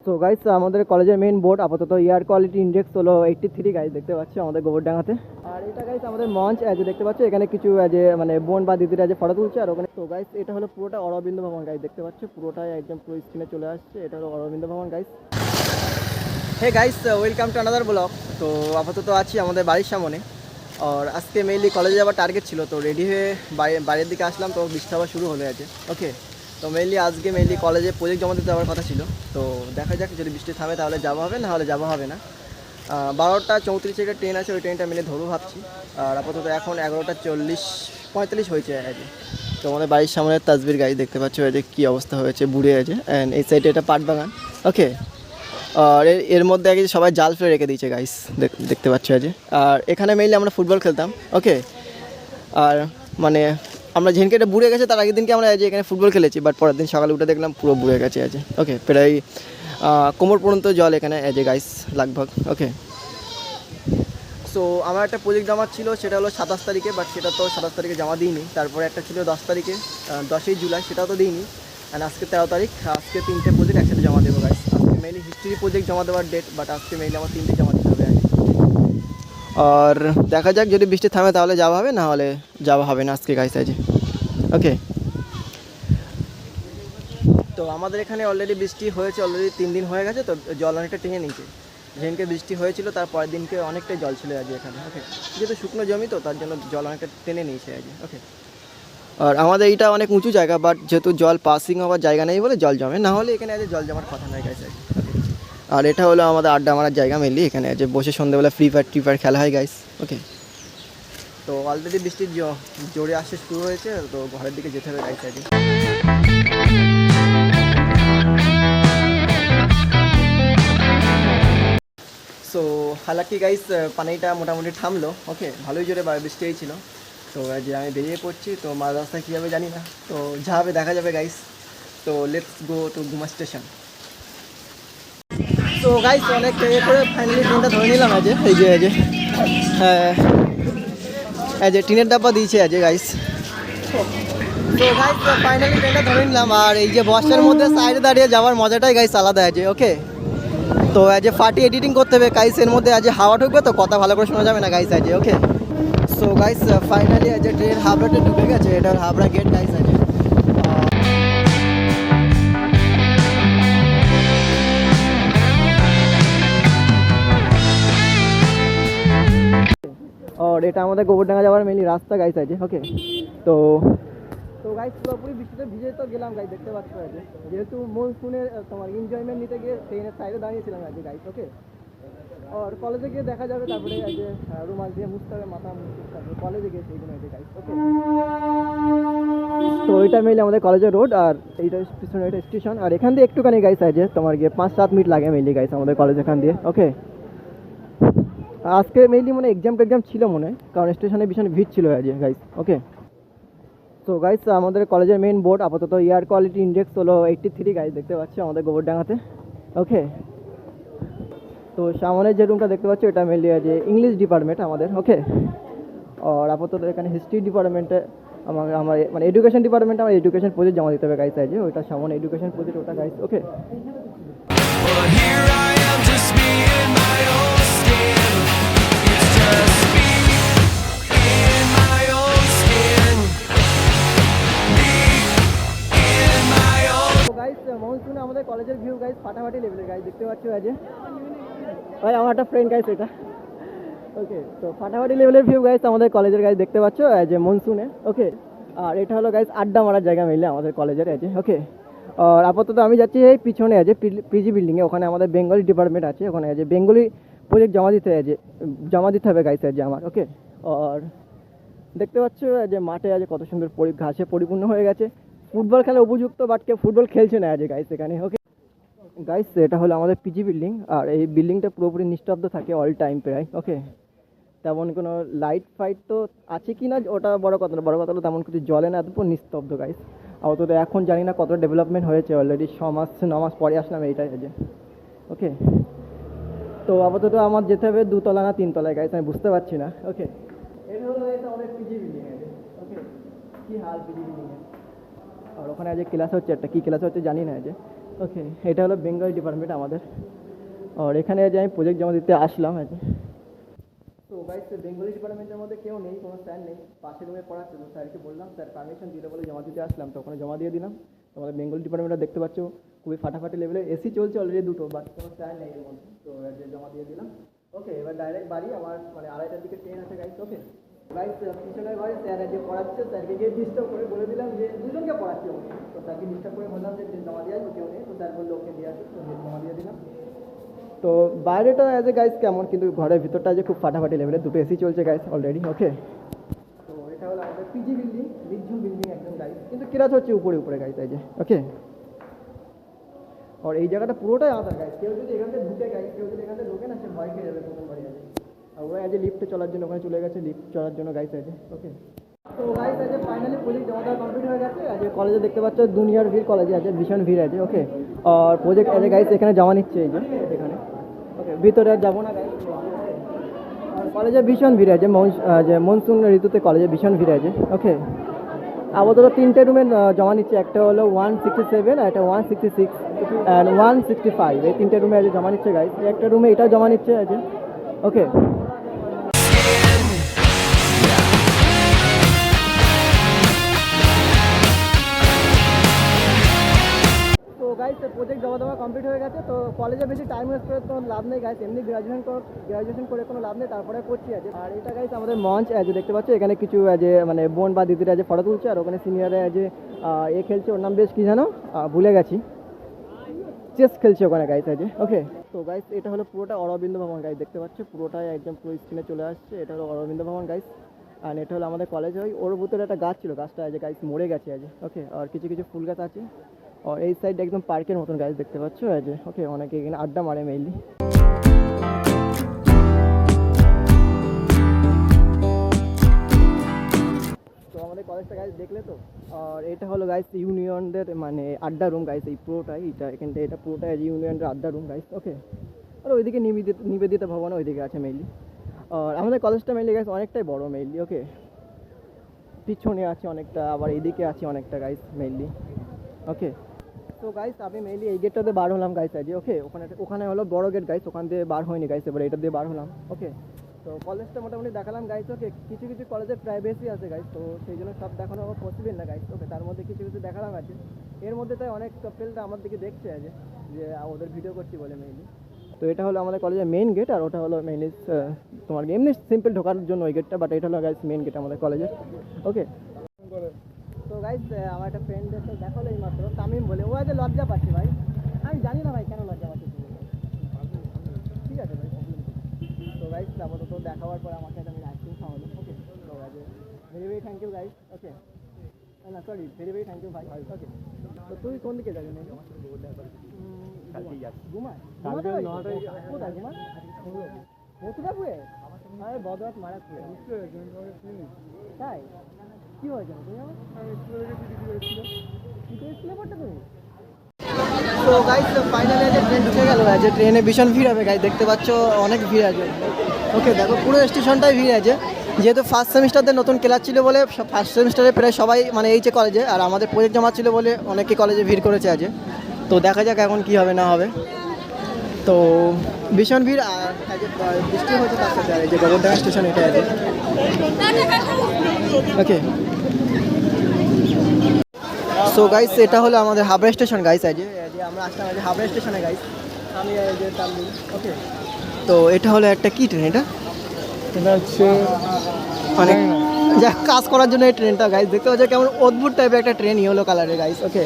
So guys আমাদের কলেজের main board আপাতত এয়ার কোয়ালিটি ইন্ডেক্স হলো 83 গাইস, দেখতে পাচ্ছ আমাদের গোবরডাঙ্গাতে। আর এটা গাইস আমাদের মঞ্চ, যে দেখতে পাচ্ছ এখানে কিছু মানে বোন বা দিদিরা যে ফটো তুলছে। আর ওখানে তো গাইস এটা হলো পুরোটা অরবিন্দ ভবন গাইস, দেখতে পাচ্ছ পুরোটাই একদম পুরো স্ক্রিনে চলে আসছে। এটা হলো Aurobindo Bhavan guys. Hey guys, welcome to another vlog. তো আপাতত আছি আমাদের বাড়ির সামনে। আর আজকে মেইনলি কলেজে যাওয়ার টার্গেট ছিল, তো রেডি হয়ে বাইরের দিকে আসলাম, তো বৃষ্টি আবার শুরু হলে আছে। ওকে, তো আজকে মেইনলি কলেজে প্রজেক্ট জমা দিতে যাওয়ার কথা ছিল। তো দেখা যাক, যদি বৃষ্টি থামে তাহলে যাওয়া হবে, না হলে যাওয়া হবে না। 12:34 একটা ট্রেন আছে, ওই ট্রেনটা মিলে ধরবো ভাবছি। আর আপাতত এখন 11:45 হয়েছে আর কি। তো আমাদের বাড়ির সামনে তাজবির গাড়ি দেখতে পাচ্ছ, যে কী অবস্থা হয়েছে, বুড়ে আছে। অ্যান্ড এই সাইডে এটা পাট বাগান। ওকে, আর এর মধ্যে আগে সবাই জাল ফেলে রেখে দিয়েছে গাইস, দেখতে পাচ্ছ আজ। আর এখানে মেইনলি আমরা ফুটবল খেলতাম। ওকে, আর মানে আমরা যেদিনকে এটা বুড়ে গেছে তার আগের দিনকে আমরা এখানে ফুটবল খেলেছি, বাট পরের দিন সকালে উঠে দেখলাম পুরো বুড়ে গেছে আজ। ওকে, প্রায় কোমর পর্যন্ত জল এখানে গাইস লাগভাগ। ওকে, সো আমার একটা প্রজেক্ট জমা ছিল, সেটা হলো 27 তারিখে, বাট সেটা তো 27 তারিখে জমা দিইনি। তারপরে একটা ছিল 10 তারিখে, 10ই জুলাই, সেটাও তো দিইনি। অ্যান্ড আজকে 13 তারিখ, আজকে 3টে প্রজেক্ট একসাথে জমা দেবো গাইস। আজকে মেইনলি হিস্ট্রি প্রজেক্ট জমা দেওয়ার ডেট, বাট আজকে মেইনলি আমার 3টে জমা দিতে হবে। আর দেখা যাক, যদি বৃষ্টি থামে তাহলে যাওয়া হবে, না হলে যাওয়া হবে না আজকে গাইস আজ। ওকে, তো আমাদের এখানে অলরেডি বৃষ্টি হয়েছে, অলরেডি 3 দিন হয়ে গেছে, তো জল অনেকটা টেনে নিয়েছে। যেদিনকে বৃষ্টি হয়েছিল তার পরের দিনকে অনেকটাই জল ছিল আজ এখানে। ওকে, যেহেতু শুকনো জমি, তো তার জন্য জল অনেকটা টেনে নিয়েছে আজ। ওকে, আর আমাদের এইটা অনেক উঁচু জায়গা, বাট যেহেতু জল পাসিং হওয়ার জায়গা নেই বলে জল জমে, না হলে এখানে আজ জল জমার কথা নয় গাইস। ওকে, আর এটা হলো আমাদের আড্ডা মারার জায়গা মেনলি, এখানে যে বসে সন্ধ্যেবেলা ফ্রি ফায়ার খেলা হয় গাইস। ওকে, তো অলরেডি বৃষ্টির জোরে আসতে শুরু হয়েছে, তো ঘরের দিকে যেতে হবে গাইস আজ। সো হালাকি গাইস, পানিটা মোটামুটি থামলো। ওকে, ভালোই জোরে বৃষ্টি হয়েছিল। তো যে আমি বেরিয়ে পড়ছি, তো মাঝ রাস্তায় কী যাবে জানি না, তো যা হবে দেখা যাবে গাইস। তো লেটস গো টু গুমা স্টেশন। তো গাইস অনেক করে ফাইনালি ট্রেনটা ধরে নিলাম আজ। এই যে টিনের ডাব্বা দিয়েছে আজ গাইস। তো গাইস ফাইনালি ট্রেনটা ধরে নিলাম। আর এই যে বসের মধ্যে সাইডে দাঁড়িয়ে যাওয়ার মজাটাই গাইস আলাদা আছে। ওকে, তো ফাটি এডিটিং করতে হবে গাইস, এর মধ্যে হাওয়া ঢুকবে, তো কথা ভালো করে শোনা যাবে না গাইস। ওকে, সো গাইস ফাইনালি ট্রেন হাবড়াতে ঢুকে গেছে, এটা হাবড়া গেট গাইস আছে। আর এটা আমাদের গোবরডাঙ্গা যাওয়ার মেনলি রাস্তা গাইস আছে। ওকে, তো গাইস পুরোপুরি বৃষ্টিতে ভিজে তো গেলাম গাইস, দেখতে পাচ্ছ যেহেতু মনসুনের তোমার এনজয়মেন্ট নিতে গিয়ে ট্রেনের সাইডে দাঁড়িয়েছিলাম গাইস। ওকে, আর কলেজে গিয়ে দেখা যাবে, তারপরে রুমাল দিয়ে মুছতে হবে, মাথা মুছতে হবে, কলেজে গিয়ে সেইগুলো গাইস। ওকে, তো এটা মেইনলি আমাদের কলেজের রোড, আর এইটা পিছনে এটা স্টেশন। আর এখান দিয়ে একটুখানি গাইস আছে তোমার গিয়ে 5-7 মিনিট লাগে মেইনলি গাইস আমাদের কলেজ এখান দিয়ে। ওকে, আজকে মেইনলি মানে এক্সাম ছিল মনে, কারণ স্টেশনে ভীষণ ভিড় ছিল গাইস। ওকে, তো গাইস আমাদের কলেজের মেইন বোর্ড আপাতত এয়ার কোয়ালিটি ইন্ডেক্স হলো 83 গাইস, দেখতে পাচ্ছ আমাদের গোবরডাঙ্গাতে। ওকে, তো সামনে যে রুমটা দেখতে পাচ্ছ এটা মেইনলি ইংলিশ ডিপার্টমেন্ট আমাদের। ওকে, আর আপাতত এখানে হিস্ট্রি ডিপার্টমেন্টে আমার মানে এডুকেশন ডিপার্টমেন্টে আমার এডুকেশন প্রজেক্ট জমা দিতে হবে গাইস ওইটা সামনে এডুকেশন প্রজেক্ট, ওটা গাইস। ওকে, মনসুনে আমাদের কলেজের ভিউ গাইস ফাটাফাটি লেভেলের গাইস, দেখতে পাচ্ছ ভাই আমার একটা ফ্রেন্ড গাইস এটা। ওকে, তো ফাটাফাটি লেভেলের ভিউ গাইস আমাদের কলেজের গাইস, দেখতে পাচ্ছ মনসুনে। ওকে, আর এটা হলো গাইস আড্ডা মারার জায়গা মিললে আমাদের কলেজের ওকে, আর আপাতত আমি যাচ্ছি এই পিছনে পিজি বিল্ডিংয়ে, ওখানে আমাদের বেঙ্গলি ডিপার্টমেন্ট আছে, ওখানে বেঙ্গলি প্রজেক্ট জমা দিতে হবে গাইস আমার। ওকে, আর দেখতে পাচ্ছ মাঠে কত সুন্দর ঘাসে পরিপূর্ণ হয়ে গেছে, ফুটবল খেলা উপযুক্ত, বাট কেউ ফুটবল খেলছে না গাইস এখানে। ওকে গাইস, এটা হলো আমাদের পিজি বিল্ডিং, আর এই বিল্ডিংটা পুরোপুরি নিস্তব্ধ থাকে অল টাইম প্রায়। ওকে, তেমন কোনো লাইট ফাইট তো আছে কি না ওটা বড় কথা না, বড় কথা হলো তেমন কিছু জ্বলে না, পুরো নিস্তব্ধ গাইস। আপাতত এখন জানি না কত ডেভেলপমেন্ট হয়েছে, অলরেডি 9 মাস পরে আসলাম এইটাই ওকে, তো আপাতত আমার যেতে হবে 2তলা না 3তলায় গাইস, আমি বুঝতে পারছি না। ওকে, এটা হলো আমাদের পিজি বিল্ডিং ওকে, কি হাল পিজি বিল্ডিং। আর ওখানে ক্লাস হচ্ছে একটা, কী ক্লাস হচ্ছে জানি না ওকে, এটা হলো বেঙ্গলি ডিপার্টমেন্ট আমাদের। আর এখানে যে আমি প্রজেক্ট জমা দিতে আসলাম আছে। তো গাইস বেঙ্গলি ডিপার্টমেন্টের মধ্যে কেউ নেই, কোনো স্যার নেই, পাশের রুমে পড়াচ্ছে। তো স্যারকে বললাম, স্যার পারমিশন দিলে বলে জমা দিতে আসলাম, তো ওখানে জমা দিয়ে দিলাম। তো আমাদের বেঙ্গলি ডিপার্টমেন্টটা দেখতে পাচ্ছ খুবই ফাটাফাটি লেভেলে, এসি চলছে অলরেডি দুটো, বাট কোনো স্যার নেই এর মধ্যে। তো যে জমা দিয়ে দিলাম। ওকে, এবার ডাইরেক্ট বাড়ি, আমার মানে 2:30টার দিকে ট্রেন আছে গাইস। ওকে গাইস, পিছনের ঘরে স্যার যে পড়াচ্ছে, স্যারকে গিয়ে ডিস্টার্ব করে বলে দিলাম যে দুজনকে পড়াচ্ছে ওকে। তো স্যারকে ডিস্টার্ব করে বললাম যে জমা দিয়ে আসবো, কেউ নেই। তো স্যার বললো ওকে দিয়ে আসবো, তো জমা দিয়ে দিলাম। তো বাইরেটা অ্যাজ এ গাইস কেমন, কিন্তু ঘরের ভিতরটা যে খুব ফাটাফাটি লেভেলে, দুটো এসি চলছে গাইস অলরেডি। ওকে, তো এটা হলো আমাদের পিজি বিল্ডিং, নির্ঝুম বিল্ডিং একদম গাইস, কিন্তু কিরাত হচ্ছে উপরে উপরে গাইস এই যে। ওকে, আর এই জায়গাটা পুরোটাই আলাদা গাইস, কেউ যদি এখান থেকে ঢুকে গাইস, কেউ যদি এখান থেকে ঢুকে না, সে ভয় খেয়ে যাবে প্রথম বাড়ি আছে। আর ওরা এজ এ লিফটে চলার জন্য ওখানে চলে গেছে, লিফট চলার জন্য গাইস আছে। ওকে, তো গাইস আজ ফাইনালি প্রজেক্ট জমা দেওয়া কমপ্লিট হয়ে গেছে। আজ কলেজে দেখতে পাচ্ছ দুনিয়ার ভিড়, কলেজে আছে ভীষণ ভিড় আছে। ওকে, আর প্রজেক্ট এজ এ গাইস এখানে জমা নিচ্ছে এই যে এখানে। ওকে, ভিতরে আর যাবো না গাইস। আর কলেজে ভীষণ ভিড় আছে, যে মনসুন ঋতুতে কলেজে ভীষণ ভিড় আছে। ওকে, আপাতত 3টে রুমে জমা নিচ্ছে, একটা হলো 167, আর একটা 166 অ্যান্ড 165। এই 3টে রুমে আজ জমা নিচ্ছে গাইস। একটা রুমে এটা জমা নিচ্ছে আছে। ওকে, তো গাইস প্রজেক্ট জমা দেওয়া কমপ্লিট হয়ে গেছে। তো কলেজে বেশি টাইম ওয়েস্ট করে কোনো লাভ নেই গাইস, এমনি গ্রাজুয়েশন করে কোনো লাভ নেই, তারপরে করছি আছে। আর এটা গাইস আমাদের মঞ্চ আজ দেখতে পাচ্ছ, এখানে কিছু আজ মানে বোন বা দিদিরা যে ফটো তুলছে, আর ওখানে সিনিয়রে আজ এ খেলছে, ওর নাম বেশ কী জানো, ভুলে গেছি, চেস খেলছে ওখানে গাইস আজ। ওকে, তো গাইস এটা হলো পুরোটা অরবিন্দ ভবন গাইস, দেখতে পাচ্ছ পুরোটাই একদম পুরো স্ক্রিনে চলে আসছে। এটা হলো অরবিন্দ ভবন গাইস, আর এটা হলো আমাদের কলেজ। ওর ভিতরে একটা গাছ ছিল, গাছটা আজ গাইস মরে গেছে আজ। ওকে, আর কিছু কিছু ফুল গাছ আছে। আর এই সাইডটা একদম পার্কের মতন গাছ দেখতে পাচ্ছ আজ। ওকে, অনেকে এখানে আড্ডা মারে মেইনলি। তো আমাদের কলেজটা গাইস দেখলে তো। আর এটা হলো গাইস ইউনিয়নদের মানে আড্ডা রুম গাইস, এই পুরোটাই এটা এখান থেকে, এটা পুরোটাই ইউনিয়নদের আড্ডা রুম গাইস। ওকে, আর ওইদিকে নিবেদিতা ভবন ওইদিকে আছে মেইনলি। আর আমাদের কলেজটা মেইনলি গাইস অনেকটাই বড় মেইনলি। ওকে, পিছনে আছে অনেকটা, আবার এইদিকে আছে অনেকটা গাইস মেইনলি। ওকে, তো গাইস আমি মেইনলি এই গেটটাতে বার হলাম গাইস আজ। ওকে, ওখানে হলো বড় গেট গাইস, ওখান দিয়ে বার হয়নি গাইস, এবার এটা দিয়ে বার হলাম। ওকে, তো কলেজটা মোটামুটি দেখালাম গাইস। ওকে, কিছু কিছু কলেজের প্রাইভেসি আছে গাইস, তো সেই জন্য সব দেখানো আমার পসিবল না গাইস। ওকে, তার মধ্যে কিছু কিছু দেখালাম আছে। এর মধ্যে তাই অনেক কাপেলটা আমার দিকে দেখছে আজ, যে ওদের ভিডিও করছি বলে মেইনলি। তো এটা হলো আমাদের কলেজের মেইন গেট, আর ওটা হলো মেইনলি তোমার এমনি সিম্পল ঢোকার জন্য ওই গেটটা, বাট এটা হলো গাইস মেইন গেট আমাদের কলেজের। ওকে, তো গাইস আমার একটা ফ্রেন্ডের সাথে দেখা হলো এইমাত্র, তামিম বলে, ও আজ লজ্জা পাচ্ছে ভাই। আমি জানি না ভাই কেন লজ্জা পাচ্ছে। ঠিক আছে ভাই, তো গাইস আপাতত দেখা হওয়ার পর আমাকে একটা আইসক্রিম খাওয়ালো। ওকে, তো আজ very very thank you guys. Okay, না sorry, very very thank you ভাই। ওকে, তো তুই কোন দিকে যাবি? ঘুমায় কোথায় ঘুমা? মথুরাপুরে? আরে বদরাত মারাপুরে। তাই কি হয়েছে তুমি আমার? স্কুলে পড়তে তুমি? তো গাইস ফাইনালি আজ ট্রেন ঢুকে গেল। আজ ট্রেনে ভীষণ ভিড় হবে গাইস, দেখতে পাচ্ছ অনেক ভিড় আছে। ওকে, দেখো পুরো স্টেশনটাই ভিড় আছে, যেহেতু ফার্স্ট সেমিস্টারদের নতুন ক্লাস ছিল বলে ফার্স্ট সেমিস্টারে প্রায় সবাই মানে এইচে কলেজে, আর আমাদের প্রজেক্ট জমা ছিল বলে অনেকে কলেজে ভিড় করেছে আজ। তো দেখা যাক এখন কি হবে না হবে। তো ভীষণ ভিড়, আর বৃষ্টি হয়েছে তার সাথে। আর এই যে গোবরডাঙ্গা স্টেশন এটা আছে। ওকে, সো গাইস এটা হলো আমাদের হাবড়া স্টেশন গাইস। আজ আমরা আসলাম আজ হাবড়া স্টেশনে গাইস, আমি যে তামলি। ওকে, তো এটা হলো একটা কি ট্রেন, এটা হচ্ছে অনেক যা কাজ করার জন্য এই ট্রেনটা গাইস, দেখতে পাচ্ছ কেমন অদ্ভুত টাইপের একটা ট্রেন, ইয়েলো কালারের গাইস। ওকে,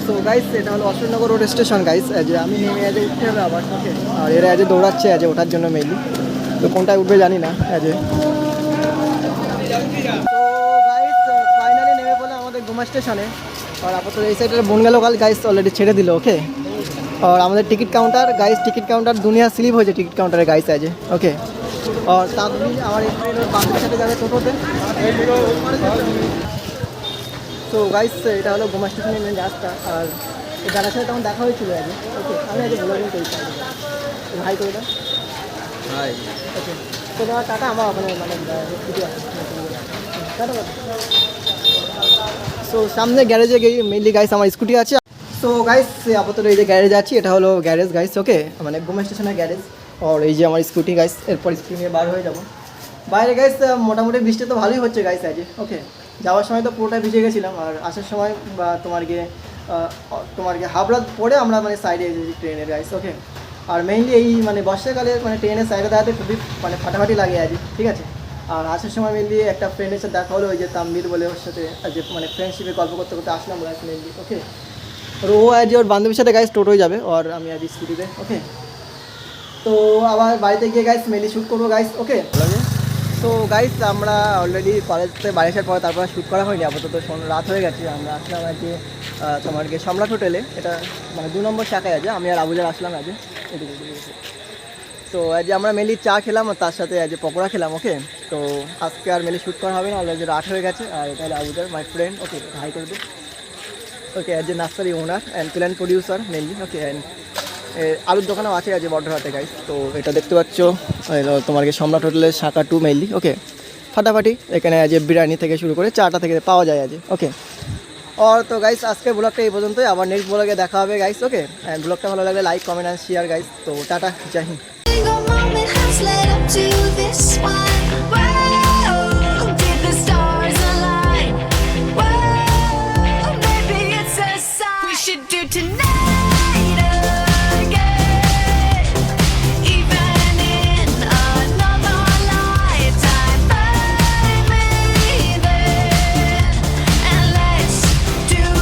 সো গাইস এটা হলো অশোকনগর রোড স্টেশন গাইস। যে আমি নেমে আজ উঠতে হবে আবার। ওকে, আর এরা আজ দৌড়াচ্ছে আজ ওঠার জন্য মেইনলি, তো কোনটায় উঠবে জানি না আজ। ঘুমা স্টেশনে, আর আপাতত এই সাইডের বনগা লোকাল গাইস অলরেডি ছেড়ে দিল। ওকে, আর আমাদের ticket counter guys, ticket counter দুনিয়া স্লিপ হয়েছে টিকিট কাউন্টারে গাইস আছে। ওকে, আর তাবলি আমার এই ট্রেনের বাসের সাথে যাবে টোটোতে। তো গাইস এটা হলো ঘুমা স্টেশনের মেন রাস্তা, আর যারা সাথে তখন দেখা হয়েছিল আগে। ওকে, আমি আজ ব্লগিং করছি, হাই করে দাও। হাই। ওকে, তো তোমার টাটা, আমার ওখানে মানে ভিডিও আছে টাটা। সো সামনে গ্যারেজে গিয়ে মেইনলি গাইস আমার স্কুটি আছে। সো গাইস আপাতত এই যে গ্যারেজ আছি, এটা হলো গ্যারেজ গাইস, ওকে, মানে ঘুমা স্টেশনের গ্যারেজ। আর এই যে আমার স্কুটি গাইস, এরপর স্কুটি নিয়ে বার হয়ে যাব বাইরে গাইস। মোটামুটি বৃষ্টি তো ভালোই হচ্ছে গাইস আজ, ওকে। যাওয়ার সময় তো পুরোটা ভিজে গেছিলাম, আর আসার সময় বা তোমার গিয়ে হাফ রাত পরে আমরা মানে সাইডে এসেছি ট্রেনের গাইস, ওকে। আর মেইনলি এই মানে বর্ষাকালে মানে ট্রেনের সাইডে দাঁড়াতে খুবই মানে ফাটাফাটি লাগে আজ, ঠিক আছে। আর আসার সময় মেনলি একটা ফ্রেন্ডের সাথে দেখা হলো, ওই যে তাম্বির বলে, ওর সাথে যে মানে ফ্রেন্ডশিপে গল্প করতে করতে আসলাম গাইস মেনলি, ওকে। আর ও আজ ওর বান্ধবীর সাথে গাইস টোটোয় যাবে, আর আমি আজ স্কুটিতে, ওকে। তো আবার বাড়িতে গিয়ে গাইস মেনলি শ্যুট করবো গাইস, ওকে। তো গাইস আমরা অলরেডি কলেজতে বাড়ি আসার পর তারপর শ্যুট করা হয়নি, আপাতত রাত হয়ে গেছে। আমরা আসলাম আজকে তোমার গিয়ে সম্রাট হোটেলে, এটা মানে 2 নম্বর শাখায় আছে। আমি আর আবুজার আসলাম আজ এদিকে। তো আজ আমরা মেনলি চা খেলাম, আর তার সাথে আজ পকোড়া খেলাম, ওকে। তো আজকে আর মেনলি শ্যুট করা হবে না, অলরেডি রাত হয়ে গেছে। আর এটা হলো Abuzar, my friend, okay, hi করে দিই, okay. As a nursery owner and plant producer mainly, okay. And আলুর দোকানও আছে আজ বর্ডারহাটে গাইস। তো এটা দেখতে পাচ্ছ তোমার কি সম্রাট হোটেলের শাখা 2 মেনলি, ওকে। ফাটাফাটি এখানে আজ বিরিয়ানি থেকে শুরু করে চাটা থেকে পাওয়া যায় আজ, ওকে। আর তো গাইস আজকের ব্লগটা এই পর্যন্তই, আবার নেক্সট ব্লগে দেখা হবে গাইস, ওকে। অ্যান্ড ব্লগটা ভালো লাগলে like, comment and share guys. তো টাটা, জয় হিন্দ। Single moment has led up to this one.